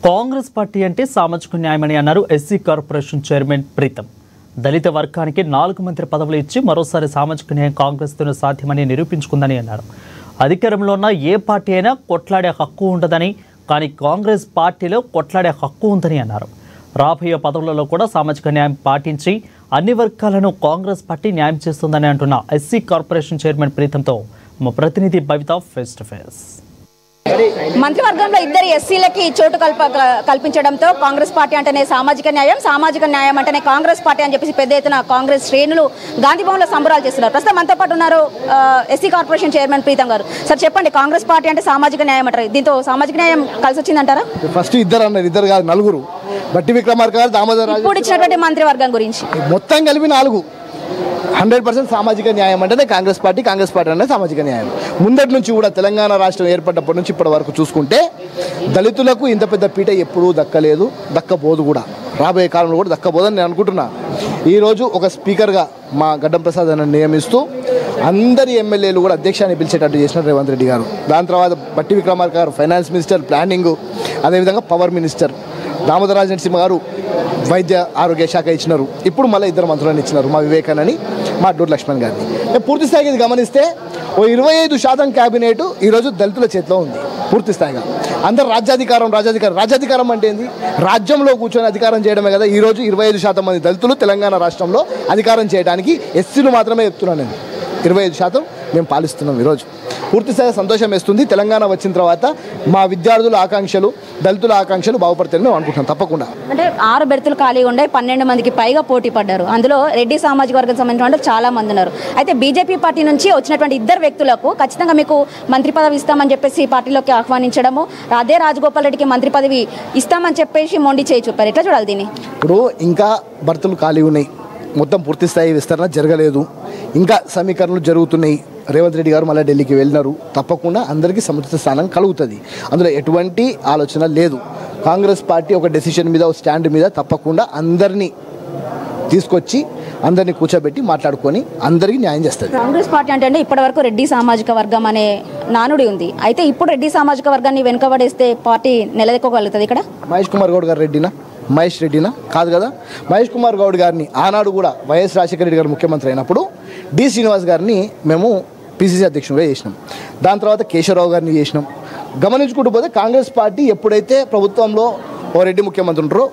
Congress party అంటే సామాజిక న్యాయమని అన్నారు ఎస్సీ కార్పొరేషన్ చైర్మన్ ప్రీతం. దళిత వర్గానికి 4 మంత్రి పదవులు ఇచ్చి మరోసారి సామాజిక న్యాయం కాంగ్రెస్తో సాధ్యమని నిరూపించుకుందని అన్నారు. అధికారంలో ఉన్న ఏ పార్టీ అయినా కొట్లాడే హక్కు ఉండదని, కానీ కాంగ్రెస్ పార్టీలో కొట్లాడే హక్కు ఉందని అన్నారు. రాబోయే పదవులలో కూడా సామాజిక న్యాయం పాటించి అన్ని వర్గాలను కాంగ్రెస్ పార్టీ న్యాయం చేస్తుందని అంటున్న ఎస్సీ కార్పొరేషన్ చైర్మన్ ప్రీతంతో మా ప్రతినిధి భవిత ఫేస్ టు ఫేస్. మంత్రివర్గంలో ఇద్దరు ఎస్సీలకి చోటు కల్పించడంతో కాంగ్రెస్ పార్టీ అంటేనే సామాజిక న్యాయం అంటేనే కాంగ్రెస్ పార్టీ అని చెప్పేసి పెద్ద ఎత్తున కాంగ్రెస్ శ్రేణులు గాంధీ భవన్లో సంబరాలు చేస్తున్నారు. ప్రస్తుతం మనతో పాటు ఉన్నారు ఎస్సీ కార్పొరేషన్ చైర్మన్ ప్రీతం గారు. సార్ చెప్పండి, కాంగ్రెస్ పార్టీ అంటే సామాజిక న్యాయం అంటారు, దీంతో సామాజిక న్యాయం కలిసి వచ్చిందంటారా? ఫస్ట్ ఇద్దరు అన్నారు, ఇద్దరు కాదు నలుగురు. బట్టి విక్రమార్క గారు, దామోదర్ రాజు ఇప్పుడు ఇచ్చినటువంటి మంత్రివర్గం గురించి మొత్తం కలిపి 4. 100% సామాజిక న్యాయం అంటేనే కాంగ్రెస్ పార్టీ అంటే సామాజిక న్యాయం. ముందటి నుంచి కూడా తెలంగాణ రాష్ట్రం ఏర్పడ్డప్పటి నుంచి ఇప్పటి వరకు చూసుకుంటే దళితులకు ఇంత పెద్ద పీట ఎప్పుడూ దక్కలేదు, దక్కబోదు కూడా, రాబోయే కాలంలో కూడా దక్కబోదని నేను అనుకుంటున్నా. ఈరోజు ఒక స్పీకర్గా మా గడ్డం ప్రసాద్ అని నియమిస్తూ అందరి ఎమ్మెల్యేలు కూడా అధ్యక్షాన్ని పిలిచేటట్టు చేసినారు రేవంత్ రెడ్డి గారు. దాని తర్వాత బట్టి విక్రమార్క గారు ఫైనాన్స్ మినిస్టర్, ప్లానింగ్, అదేవిధంగా పవర్ మినిస్టర్, దామోదర్ రాజు నరసింహ గారు వైద్య ఆరోగ్య శాఖ ఇచ్చినారు. ఇప్పుడు మళ్ళీ ఇద్దరు మంత్రులను ఇచ్చినారు, మా వివేకానంద అని, మా డూర్ లక్ష్మణ్ గారిని. పూర్తి స్థాయిగా ఇది గమనిస్తే 25% క్యాబినెట్ ఈరోజు దళితుల చేతిలో ఉంది. పూర్తి స్థాయిగా అందరు రాజ్యాధికారం అంటే ఏంది? రాజ్యంలో కూర్చొని అధికారం చేయడమే కదా. ఈరోజు 25% మంది దళితులు తెలంగాణ రాష్ట్రంలో అధికారం చేయడానికి ఎస్సీలు మాత్రమే చెప్తున్నాను నేను. 25% మేము పాలిస్తున్నాం. ఈరోజు పూర్తిస్థాయి సంతోషం వేస్తుంది. తెలంగాణ వచ్చిన తర్వాత మా విద్యార్థుల ఆకాంక్షలు, దళితుల ఆకాంక్షలు బాగుపడతాయని మేము అనుకుంటున్నాం. తప్పకుండా అంటే 6 బెర్తులు ఖాళీగా ఉండే 12 మందికి పైగా పోటీ పడ్డారు. అందులో రెడ్డి సామాజిక వర్గానికి సంబంధించిన చాలా మంది ఉన్నారు. అయితే బీజేపీ పార్టీ నుంచి వచ్చినటువంటి ఇద్దరు వ్యక్తులకు ఖచ్చితంగా మీకు మంత్రి పదవి ఇస్తామని చెప్పేసి పార్టీలోకి ఆహ్వానించడము, అదే రాజగోపాల్ రెడ్డికి మంత్రి పదవి ఇస్తామని చెప్పేసి మొండి చేయి చూపారు. ఎట్లా చూడాలి దీన్ని? ఇప్పుడు ఇంకా బర్తులు ఖాళీ ఉన్నాయి, మొత్తం పూర్తి స్థాయి విస్తరణ జరగలేదు, ఇంకా సమీకరణలు జరుగుతున్నాయి. రేవంత్ రెడ్డి గారు మళ్ళీ ఢిల్లీకి వెళ్ళినారు. తప్పకుండా అందరికీ సముచిత స్థానం కలుగుతుంది, అందులో ఎటువంటి ఆలోచన లేదు. కాంగ్రెస్ పార్టీ ఒక డెసిషన్ మీద, ఒక స్టాండ్ మీద తప్పకుండా అందరినీ తీసుకొచ్చి అందరినీ కూర్చోబెట్టి మాట్లాడుకొని అందరికీ న్యాయం చేస్తుంది. కాంగ్రెస్ పార్టీ అంటే ఇప్పటివరకు రెడ్డి సామాజిక వర్గం అనే నానుడి ఉంది. అయితే ఇప్పుడు రెడ్డి సామాజిక వర్గాన్ని వెనుకబడేస్తే పార్టీ నిలదొక్కగలుగుతుంది. ఇక్కడ మహేష్ కుమార్ గౌడ్ రెడ్డినా కాదు కదా. మహేష్ కుమార్ గౌడ్ గారిని ఆనాడు కూడా వైఎస్ రాజశేఖర రెడ్డి గారు ముఖ్యమంత్రి అయినప్పుడు డి శ్రీనివాస్ గారిని మేము పిసిసి అధ్యక్షుడిగా చేసినాం. దాని తర్వాత కేశవరావు గారిని చేసినాం. గమనించుకుంటూ పోతే కాంగ్రెస్ పార్టీ ఎప్పుడైతే ప్రభుత్వంలో ఓ రెడ్డి ముఖ్యమంత్రి ఉంటారో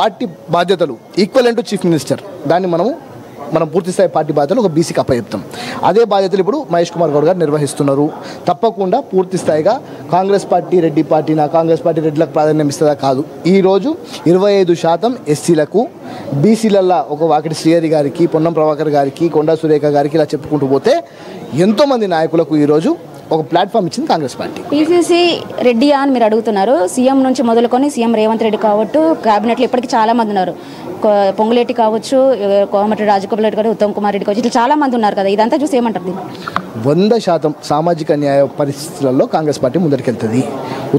పార్టీ బాధ్యతలు ఈక్వలెంట్ టు చీఫ్ మినిస్టర్, దాన్ని మనం పూర్తిస్థాయి పార్టీ బాధ్యతలు ఒక బీసీకి అప్పచెప్తాం. అదే బాధ్యతలు ఇప్పుడు మహేష్ కుమార్ గౌడ్ గారు నిర్వహిస్తున్నారు. తప్పకుండా పూర్తి స్థాయిగా కాంగ్రెస్ పార్టీ రెడ్డి పార్టీనా, కాంగ్రెస్ పార్టీ రెడ్లకు ప్రాధాన్యం ఇస్తుందా కాదు. ఈరోజు 25% ఎస్సీలకు, బీసీలల్లో ఒక వాకిటి శ్రీహరి గారికి, పొన్నం ప్రభాకర్ గారికి, కొండా సురేఖ గారికి ఇలా చెప్పుకుంటూ పోతే ఎంతోమంది నాయకులకు ఈరోజు ఒక ప్లాట్ఫామ్ ఇచ్చింది కాంగ్రెస్ పార్టీ. పీసీసీ రెడ్డి అని మీరు అడుగుతున్నారు. సీఎం నుంచి మొదలుకొని సీఎం రేవంత్ రెడ్డి కావచ్చు, క్యాబినెట్లో ఇప్పటికీ చాలా మంది ఉన్నారు. పొంగులేటి కావచ్చు, కోమటి రాజగోపాల్ రెడ్డి కావచ్చు, ఉత్తమ్ కుమార్ రెడ్డి కావచ్చు, ఇట్లా చాలా మంది ఉన్నారు కదా. ఇదంతా చూసి ఏమంటారు? 100% సామాజిక న్యాయ పరిస్థితులలో కాంగ్రెస్ పార్టీ ముందరికెళ్తుంది.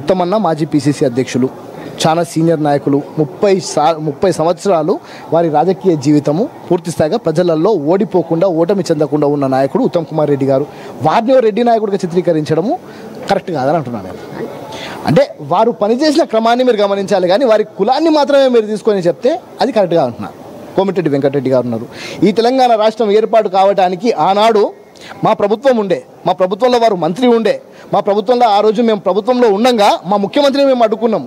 ఉత్తమన్న మాజీ పీసీసీ అధ్యక్షులు, చాలా సీనియర్ నాయకులు, 30 సంవత్సరాలు వారి రాజకీయ జీవితము పూర్తిస్థాయిగా ప్రజలలో ఓడిపోకుండా, ఓటమి చెందకుండా ఉన్న నాయకుడు ఉత్తమ్ కుమార్ రెడ్డి గారు. వారిని రెడ్డి నాయకుడిగా చిత్రీకరించడము కరెక్ట్ కాదని అంటున్నాను నేను. అంటే వారు పనిచేసిన క్రమాన్ని మీరు గమనించాలి, కానీ వారి కులాన్ని మాత్రమే మీరు తీసుకొని చెప్తే అది కరెక్ట్గా అంటున్నారు. కోమటిరెడ్డి వెంకటరెడ్డి గారు ఉన్నారు. ఈ తెలంగాణ రాష్ట్రం ఏర్పాటు కావడానికి ఆనాడు మా ప్రభుత్వం ఉండే, మా ప్రభుత్వంలో వారు మంత్రి ఉండే, మా ప్రభుత్వంలో ఆ రోజు మేము ప్రభుత్వంలో ఉండగా మా ముఖ్యమంత్రిని మేము అడ్డుకున్నాం.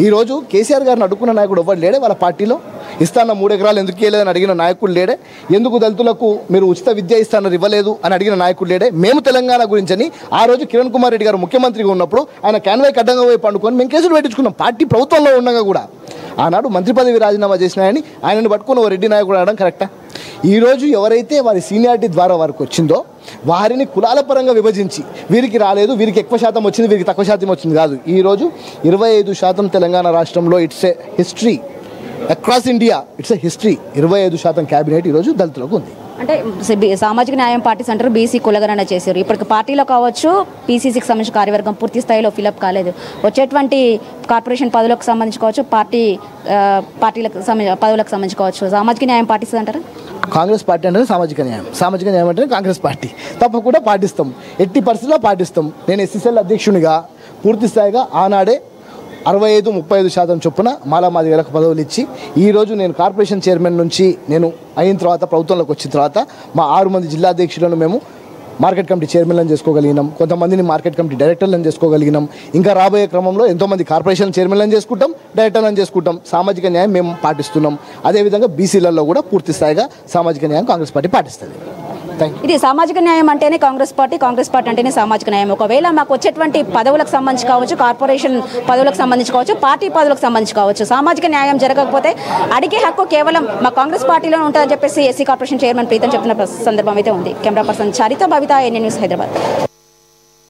ఈరోజు కేసీఆర్ గారిని అడ్డుకున్న నాయకుడు ఎవరు లేడే? వాళ్ళ పార్టీలో ఇస్తాన్న 3 ఎకరాలు ఎందుకు ఇవ్వలేదని అడిగిన నాయకుడు లేడే? ఎందుకు దళితులకు మీరు ఉచిత విద్య ఇస్తానని ఇవ్వలేదు అని అడిగిన నాయకుడు లేడే? మేము తెలంగాణ గురించని ఆ రోజు కిరణ్ కుమార్ రెడ్డి గారు ముఖ్యమంత్రిగా ఉన్నప్పుడు ఆయన క్యాన్వాయ్కి అడ్డంగా పోయి పండుకొని మేము కేసులు పెట్టించుకున్నాం. పార్టీ ప్రభుత్వంలో ఉండగా కూడా ఆనాడు మంత్రి పదవి రాజీనామా చేసిన ఆయనని పట్టుకుని ఓ రెడ్డి నాయకుడు అనడం కరెక్టా? ఈరోజు ఎవరైతే వారి సీనియారిటీ ద్వారా వారికి వచ్చిందో వారిని కులాల పరంగా విభజించి వీరికి రాలేదు, వీరికి ఎక్కువ శాతం వచ్చింది, వీరికి తక్కువ శాతం వచ్చింది కాదు. ఈరోజు 25% తెలంగాణ రాష్ట్రంలో it's a history, across India it's a history. 25% cabinet ఈరోజు దళితులకు ఉంది. అంటే సామాజిక న్యాయం పార్టీస్ అంటారు, బీసీ కులగణన చేశారు. ఇప్పటికి పార్టీలో కావచ్చు, పీసీసీకి సంబంధించిన కార్యవర్గం పూర్తి స్థాయిలో ఫిలప్ కాలేదు. వచ్చేటువంటి కార్పొరేషన్ పదవులకు సంబంధించి కావచ్చు, పార్టీలకు పదవులకు సంబంధించి కావచ్చు, సామాజిక న్యాయం పార్టీస్ అంటారు. కాంగ్రెస్ పార్టీ అంటే సామాజిక న్యాయం అంటే కాంగ్రెస్ పార్టీ తప్పకుండా పాటిస్తాం, ఎట్టి పరిస్థితుల్లో పాటిస్తాం. నేను ఎస్సీసీఎల్ అధ్యక్షునిగా పూర్తి స్థాయిగా ఆనాడే 65-35% చొప్పున మాలామాదిగలకు పదవులు ఇచ్చి ఈరోజు నేను కార్పొరేషన్ చైర్మన్ నుంచి నేను అయిన తర్వాత ప్రభుత్వంలోకి వచ్చిన తర్వాత మా 6 మంది జిల్లా అధ్యక్షులను మేము మార్కెట్ కమిటీ చైర్మన్లను చేసుకోగలిగినాం, కొంతమందిని మార్కెట్ కమిటీ డైరెక్టర్లను చేసుకోగలిగినాం. ఇంకా రాబోయే క్రమంలో ఎంతోమంది కార్పొరేషన్ చైర్మన్లను చేసుకుంటాం, డైరెక్టర్లను చేసుకుంటాం. సామాజిక న్యాయం మేము పాటిస్తున్నాం. అదేవిధంగా బీసీలలో కూడా పూర్తి స్థాయిగా సామాజిక న్యాయం కాంగ్రెస్ పార్టీ పాటిస్తుంది. ఇది సామాజిక న్యాయం అంటేనే కాంగ్రెస్ పార్టీ అంటేనే సామాజిక న్యాయం. ఒకవేళ మాకు వచ్చేటువంటి పదవులకు సంబంధించి కావచ్చు, కార్పొరేషన్ పదవులకు సంబంధించి కావచ్చు, పార్టీ పదవులకు సంబంధించి కావచ్చు, సామాజిక న్యాయం జరగకపోతే అడిగే హక్కు కేవలం మా కాంగ్రెస్ పార్టీలో ఉంటుందని చెప్పేసి ఎస్సీ కార్పొరేషన్ చైర్మన్ ప్రీతం చెప్తున్న సందర్భం అయితే ఉంది. కెమెరా పర్సన్ చారిత, భవిత, NN న్యూస్, హైదరాబాద్.